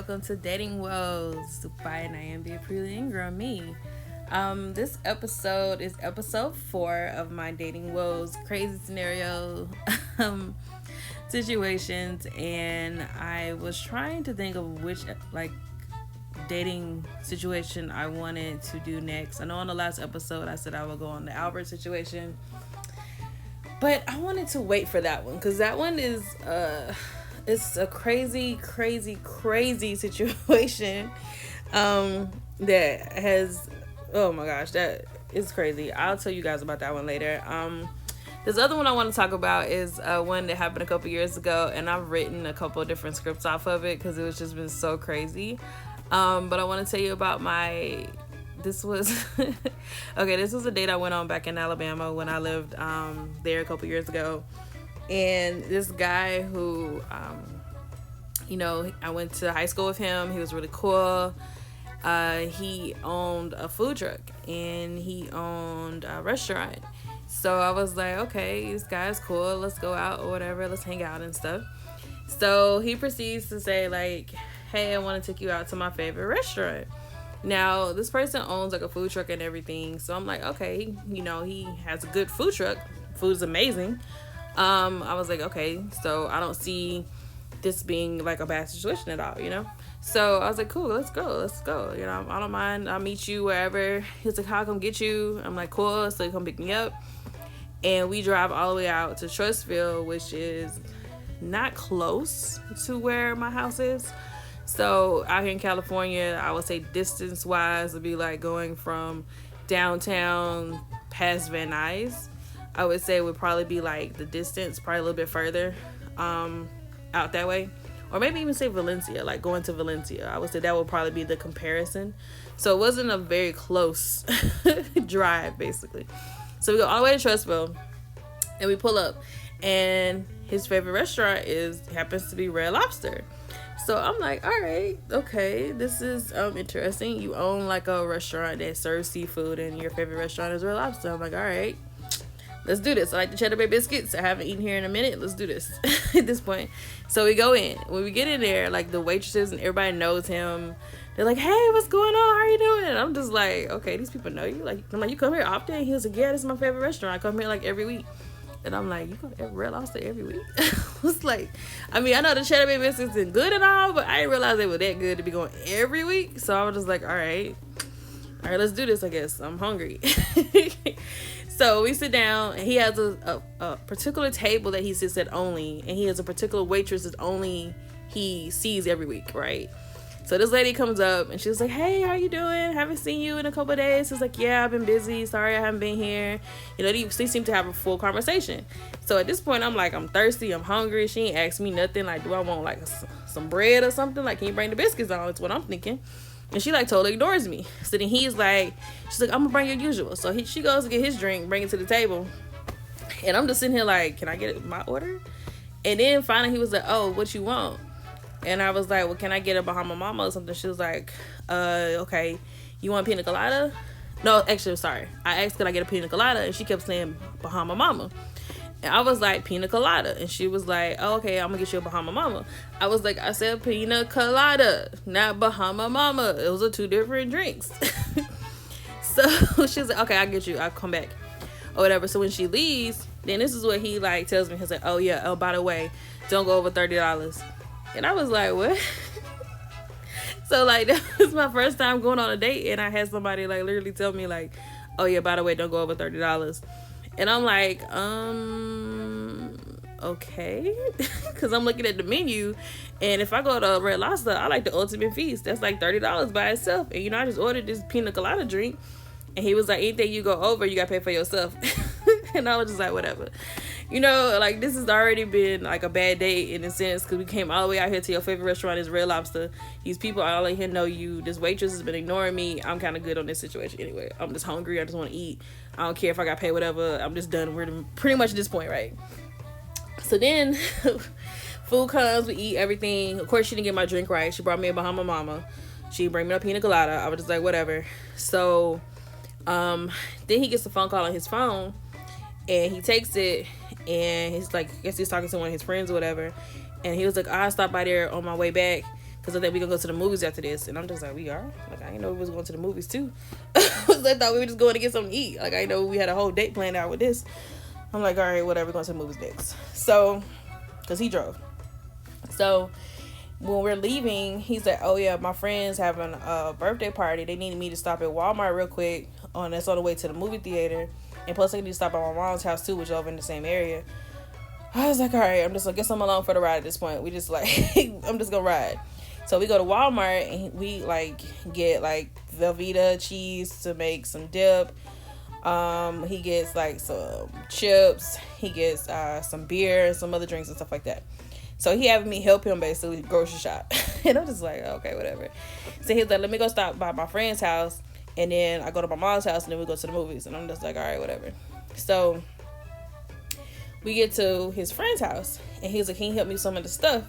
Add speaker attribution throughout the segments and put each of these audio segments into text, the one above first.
Speaker 1: welcome to Dating Woes by Nyambia Pretty Ingram, me. This episode is episode 4 of my Dating Woes crazy scenario situations, and I was trying to think of which dating situation I wanted to do next. I know on the last episode I said I would go on the Albert situation, but I wanted to wait for that one because that one is it's a crazy situation that has, oh my gosh, that is crazy. I'll tell you guys about that one later. This other one I want to talk about is one that happened a couple years ago, and I've written a couple of different scripts off of it because it was just been so crazy. But I want to tell you about this was a date I went on back in Alabama when I lived there a couple years ago. And this guy who, I went to high school with him. He was really cool. He owned a food truck and he owned a restaurant. So I was like, okay, this guy's cool. Let's go out or whatever. Let's hang out and stuff. So he proceeds to say like, hey, I want to take you out to my favorite restaurant. Now, this person owns like a food truck and everything. So I'm like, okay, he has a good food truck. Food's amazing. I was like, okay, so I don't see this being like a bad situation at all, So I was like, cool, let's go. I don't mind. I'll meet you wherever. He's like, how come get you? I'm like, cool. So he come pick me up. And we drive all the way out to Trussville, which is not close to where my house is. So out here in California, I would say distance-wise, it'd be like going from downtown past Van Nuys. I would say it would probably be like the distance, probably a little bit further out that way. Or maybe even say Valencia, like going to Valencia. I would say that would probably be the comparison. So it wasn't a very close drive, basically. So we go all the way to Trussville, and we pull up. And his favorite restaurant happens to be Red Lobster. So I'm like, all right, okay, this is interesting. You own like a restaurant that serves seafood, and your favorite restaurant is Red Lobster. I'm like, all right, let's do this. I like the cheddar bay biscuits. I haven't eaten here in a minute. Let's do this at this point. So we go in. When we get in there, like the waitresses and everybody knows him. They're like, hey, what's going on? How are you doing? And I'm just like, okay, these people know you. I'm like, you come here often? And he was like, yeah, this is my favorite restaurant. I come here like every week. And I'm like, you go to Red Lobster every week? I was like, I know the cheddar bay biscuits is good and all, but I didn't realize they were that good to be going every week. So I was just like, all right, let's do this, I guess. I'm hungry. So we sit down, and he has a particular table that he sits at only, and he has a particular waitress that only he sees every week, right? So this lady comes up, and she's like, hey, how you doing? Haven't seen you in a couple of days. He's like, yeah, I've been busy. Sorry I haven't been here. They seem to have a full conversation. So at this point, I'm like, I'm thirsty. I'm hungry. She ain't asked me nothing. Like, do I want, like, some bread or something? Like, can you bring the biscuits on? That's what I'm thinking. And she, like, totally ignores me. So then she's like, I'm going to bring your usual. So she goes to get his drink, bring it to the table. And I'm just sitting here like, can I get my order? And then finally he was like, oh, what you want? And I was like, well, can I get a Bahama Mama or something? She was like, okay, you want a pina colada? No, actually, sorry. I asked, could I get a pina colada? And she kept saying Bahama Mama. And I was like, pina colada. And she was like, oh, okay, I'm going to get you a Bahama Mama. I was like, I said pina colada, not Bahama Mama. Those are two different drinks. So she was like, okay, I'll get you. I'll come back. Or whatever. So when she leaves, then this is what he like tells me. He's like, oh, yeah, oh, by the way, don't go over $30. And I was like, what? So, like, that was my first time going on a date, and I had somebody, like, literally tell me, like, oh, yeah, by the way, don't go over $30. And I'm like, okay. Because I'm looking at the menu, and if I go to Red Lobster, I like the Ultimate Feast. That's, like, $30 by itself. And, I just ordered this pina colada drink, and he was like, anything you go over, you got to pay for yourself. And I was just like, whatever. Like, this has already been, like, a bad date in a sense, because we came all the way out here to your favorite restaurant is Red Lobster. These people all in here know you. This waitress has been ignoring me. I'm kind of good on this situation anyway. I'm just hungry. I just want to eat. I don't care if I got paid whatever. I'm just done. We're pretty much at this point, right? So then, food comes. We eat everything. Of course, she didn't get my drink right. She brought me a Bahama Mama. She bring me a pina colada. I was just like, whatever. So, then he gets a phone call on his phone. And he takes it, and he's like, I guess he's talking to one of his friends or whatever. And he was like, I'll stop by there on my way back because I think we gonna go to the movies after this. And I'm just like, we are? Like, I didn't know we was going to the movies too. I thought we were just going to get something to eat. Like, I didn't know we had a whole date planned out with this. I'm like, all right, whatever, we're going to the movies next. So, because he drove. So, when we're leaving, he's like, oh yeah, my friend's having a birthday party. They needed me to stop at Walmart real quick. That's on the way to the movie theater. And plus, I need to stop at my mom's house too, which is over in the same area. I was like, all right, I'm just like, guess I'm along for the ride at this point. We just like, I'm just gonna ride. So we go to Walmart and we like get like Velveeta cheese to make some dip. He gets like some chips. He gets some beer and some other drinks and stuff like that. So he having me help him basically grocery shop. And I'm just like, okay, whatever. So he's like, let me go stop by my friend's house. And then I go to my mom's house and then we go to the movies. And I'm just like, all right, whatever. So we get to his friend's house and he's like, can you help me with some of the stuff?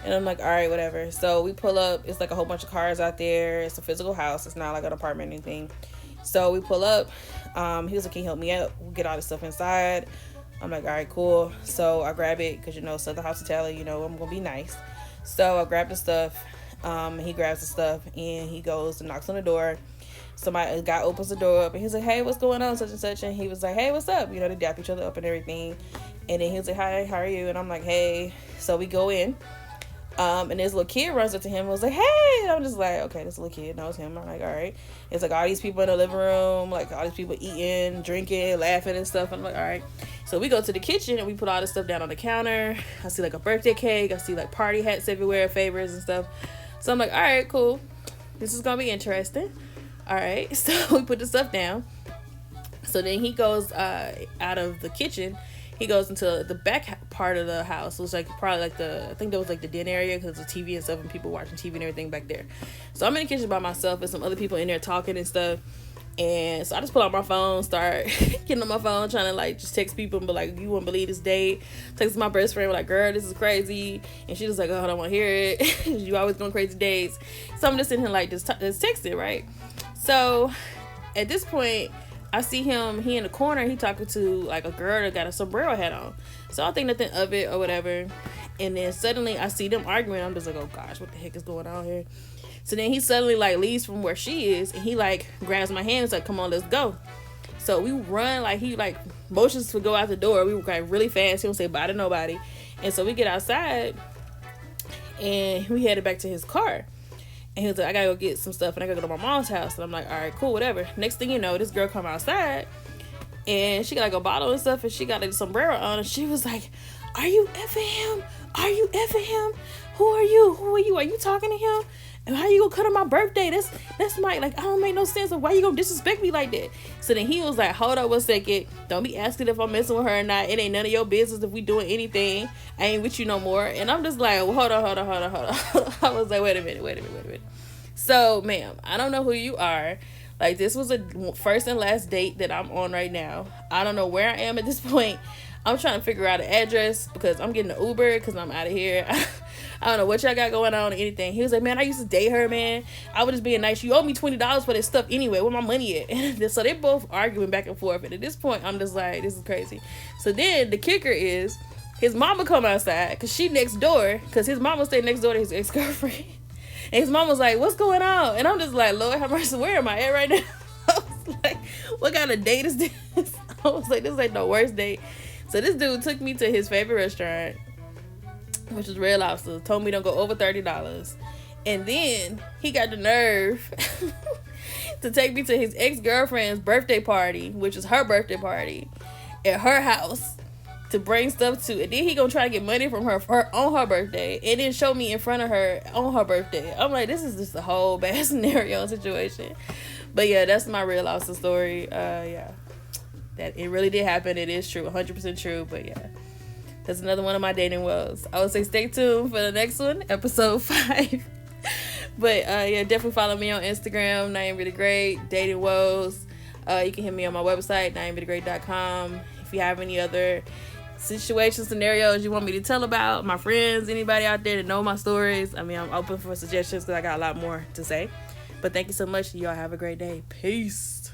Speaker 1: And I'm like, all right, whatever. So we pull up. It's like a whole bunch of cars out there. It's a physical house. It's not like an apartment or anything. So we pull up. He was like, can you help me out? We'll get all the stuff inside. I'm like, all right, cool. So I grab it because, Southern hospitality, I'm going to be nice. So I grab the stuff. He grabs the stuff and he goes and knocks on the door. A guy opens the door up and he's like, hey, what's going on, such and such? And he was like, hey, what's up? They dap each other up and everything. And then he was like, hi, how are you? And I'm like, hey. So we go in. And this little kid runs up to him and was like, hey. And I'm just like, okay, this little kid knows him. I'm like, all right. It's like all these people in the living room, like all these people eating, drinking, laughing and stuff. I'm like, all right. So we go to the kitchen and we put all this stuff down on the counter. I see like a birthday cake. I see like party hats everywhere, favors and stuff. So I'm like, all right, cool. This is going to be interesting. All right. So we put the stuff down. So then he goes out of the kitchen. He goes into the back part of the house. It was like probably like I think that was like the den area because the TV and stuff and people watching TV and everything back there. So I'm in the kitchen by myself and some other people in there talking and stuff. And so I just pull out my phone, start getting on my phone, trying to like just text people and be like, you wouldn't believe this date. Text my best friend, like, girl, this is crazy. And she was like, oh, I don't want to hear it. You always going crazy dates. So I'm just sitting here like just texting, right? So at this point, I see him, he in the corner, he talking to like a girl that got a sombrero hat on. So I think nothing of it or whatever. And then suddenly I see them arguing. I'm just like, oh gosh, what the heck is going on here? So then he suddenly like leaves from where she is and he like grabs my hand and is like, come on, let's go. So we run, like he like motions to go out the door. We were like really fast. He don't say bye to nobody. And so we get outside and we headed back to his car. And he was like, I gotta go get some stuff and I gotta go to my mom's house. And I'm like, all right, cool, whatever. Next thing you know, this girl come outside and she got like a bottle and stuff and she got like a sombrero on and she was like, are you effing him? Are you effing him? Who are you? Who are you? Are you talking to him? And how you gonna cut on my birthday? That's my, like, I don't make no sense of why you gonna disrespect me like that. So then he was like, hold up 1 second. Don't be asking if I'm messing with her or not. It ain't none of your business if we doing anything. I ain't with you no more. And I'm just like, well, hold on. I was like, wait a minute. So, ma'am, I don't know who you are. Like, this was a first and last date that I'm on right now. I don't know where I am at this point. I'm trying to figure out an address because I'm getting an Uber because I'm out of here. I don't know what y'all got going on or anything. He was like, man, I used to date her, man. I was just being nice. You owe me $20 for this stuff anyway. Where my money at? And so they both arguing back and forth. And at this point, I'm just like, this is crazy. So then the kicker is his mama come outside because she next door because his mama stayed next door to his ex-girlfriend. And his mom was like, what's going on? And I'm just like, Lord have mercy, where am I at right now? I was like, what kind of date is this? I was like, this ain't the worst date. So this dude took me to his favorite restaurant, which was Red Lobster, told me don't go over $30. And then he got the nerve to take me to his ex-girlfriend's birthday party, which is her birthday party, at her house to bring stuff to. And then he gonna try to get money from her for her on her birthday and then show me in front of her on her birthday. I'm like, this is just a whole bad scenario and situation. But yeah, that's my Red Lobster story. Yeah. That it really did happen. It is true, 100% true. But yeah, that's another one of my dating woes. I would say stay tuned for the next one, episode 5. But yeah, definitely follow me on Instagram, I Am Really Great, Dating Woes. You can hit me on my website, IamReallyGreat.com. If you have any other situations, scenarios you want me to tell about, my friends, anybody out there that know my stories, I mean, I'm open for suggestions because I got a lot more to say. But thank you so much. Y'all have a great day. Peace.